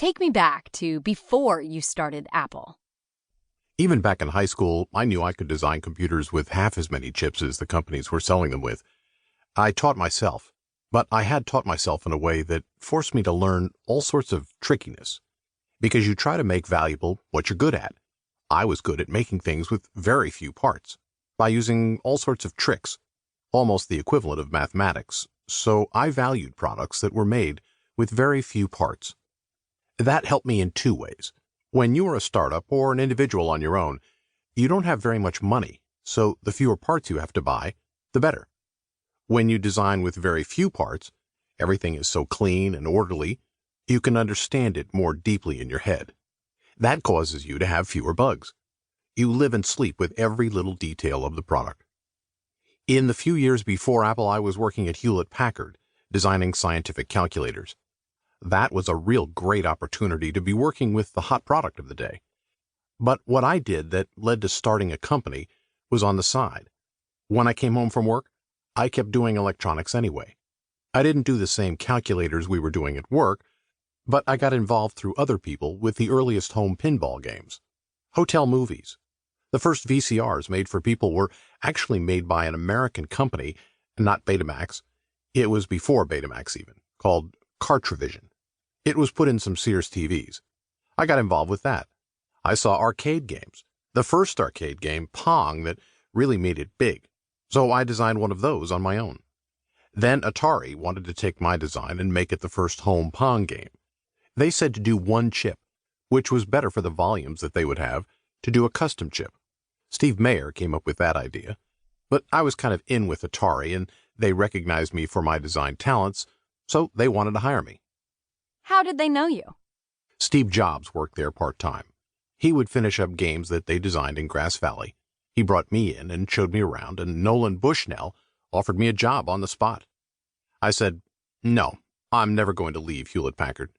Take me back to before you started Apple. Even back in high school, I knew I could design computers with half as many chips as the companies were selling them with. I taught myself, but I had taught myself in a way that forced me to learn all sorts of trickiness. Because you try to make valuable what you're good at. I was good at making things with very few parts, by using all sorts of tricks, almost the equivalent of mathematics, so I valued products that were made with very few parts. That helped me in two ways. When you are a startup or an individual on your own, you don't have very much money, so the fewer parts you have to buy, the better. When you design with very few parts, everything is so clean and orderly, you can understand it more deeply in your head. That causes you to have fewer bugs. You live and sleep with every little detail of the product. In the few years before Apple, I was working at Hewlett-Packard, designing scientific calculators. That was a real great opportunity to be working with the hot product of the day. But what I did that led to starting a company was on the side. When I came home from work, I kept doing electronics anyway. I didn't do the same calculators we were doing at work, but I got involved through other people with the earliest home pinball games. Hotel movies. The first VCRs made for people were actually made by an American company, not Betamax. It was before Betamax even, called Cartravision. It was put in some Sears TVs. I got involved with that. I saw arcade games. The first arcade game, Pong, that really made it big. So I designed one of those on my own. Then Atari wanted to take my design and make it the first home Pong game. They said to do one chip, which was better for the volumes that they would have, to do a custom chip. Steve Mayer came up with that idea. But I was kind of in with Atari, and they recognized me for my design talents, so they wanted to hire me. How did they know you? Steve Jobs worked there part-time. He would finish up games that they designed in Grass Valley. He brought me in and showed me around, and Nolan Bushnell offered me a job on the spot. I said, no, I'm never going to leave Hewlett-Packard.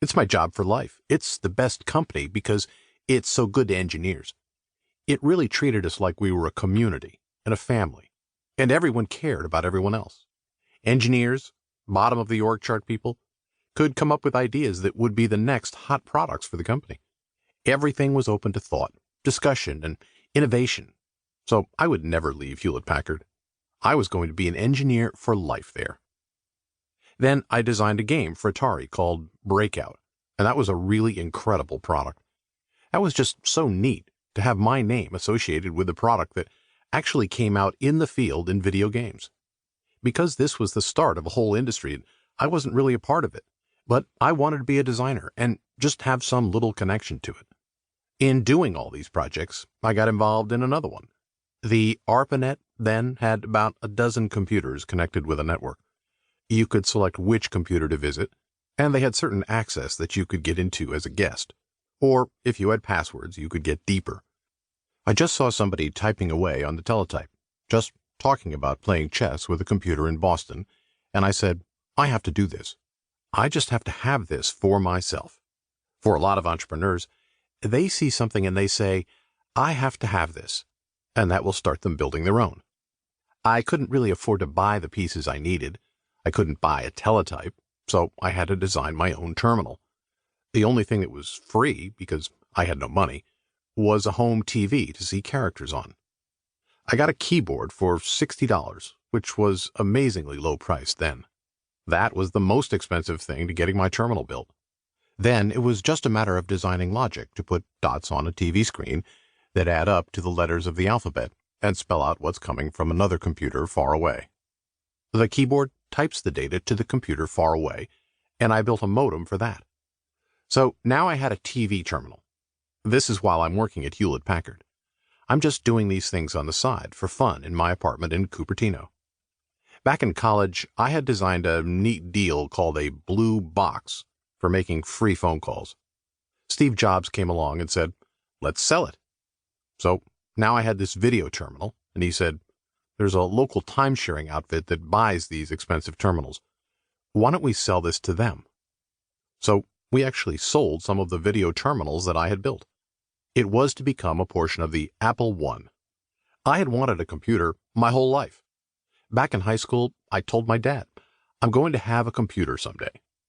It's my job for life. It's the best company because it's so good to engineers. It really treated us like we were a community and a family, and everyone cared about everyone else. Engineers, bottom of the org chart people, could come up with ideas that would be the next hot products for the company. Everything was open to thought, discussion, and innovation. So I would never leave Hewlett-Packard. I was going to be an engineer for life there. Then I designed a game for Atari called Breakout, and that was a really incredible product. That was just so neat to have my name associated with a product that actually came out in the field in video games. Because this was the start of a whole industry, I wasn't really a part of it. But I wanted to be a designer and just have some little connection to it. In doing all these projects, I got involved in another one. The ARPANET then had about a dozen computers connected with a network. You could select which computer to visit, and they had certain access that you could get into as a guest. Or, if you had passwords, you could get deeper. I just saw somebody typing away on the teletype, just talking about playing chess with a computer in Boston, and I said, I have to do this. I just have to have this for myself. For a lot of entrepreneurs, they see something and they say, I have to have this, and that will start them building their own. I couldn't really afford to buy the pieces I needed. I couldn't buy a teletype, so I had to design my own terminal. The only thing that was free, because I had no money, was a home TV to see characters on. I got a keyboard for $60, which was amazingly low priced then. That was the most expensive thing to getting my terminal built. Then it was just a matter of designing logic to put dots on a TV screen that add up to the letters of the alphabet and spell out what's coming from another computer far away. The keyboard types the data to the computer far away, and I built a modem for that. So now I had a TV terminal. This is while I'm working at Hewlett-Packard. I'm just doing these things on the side for fun in my apartment in Cupertino. Back in college, I had designed a neat deal called a blue box for making free phone calls. Steve Jobs came along and said, let's sell it. So now I had this video terminal, and he said, there's a local time-sharing outfit that buys these expensive terminals. Why don't we sell this to them? So we actually sold some of the video terminals that I had built. It was to become a portion of the Apple I. I had wanted a computer my whole life. Back in high school, I told my dad, I'm going to have a computer someday.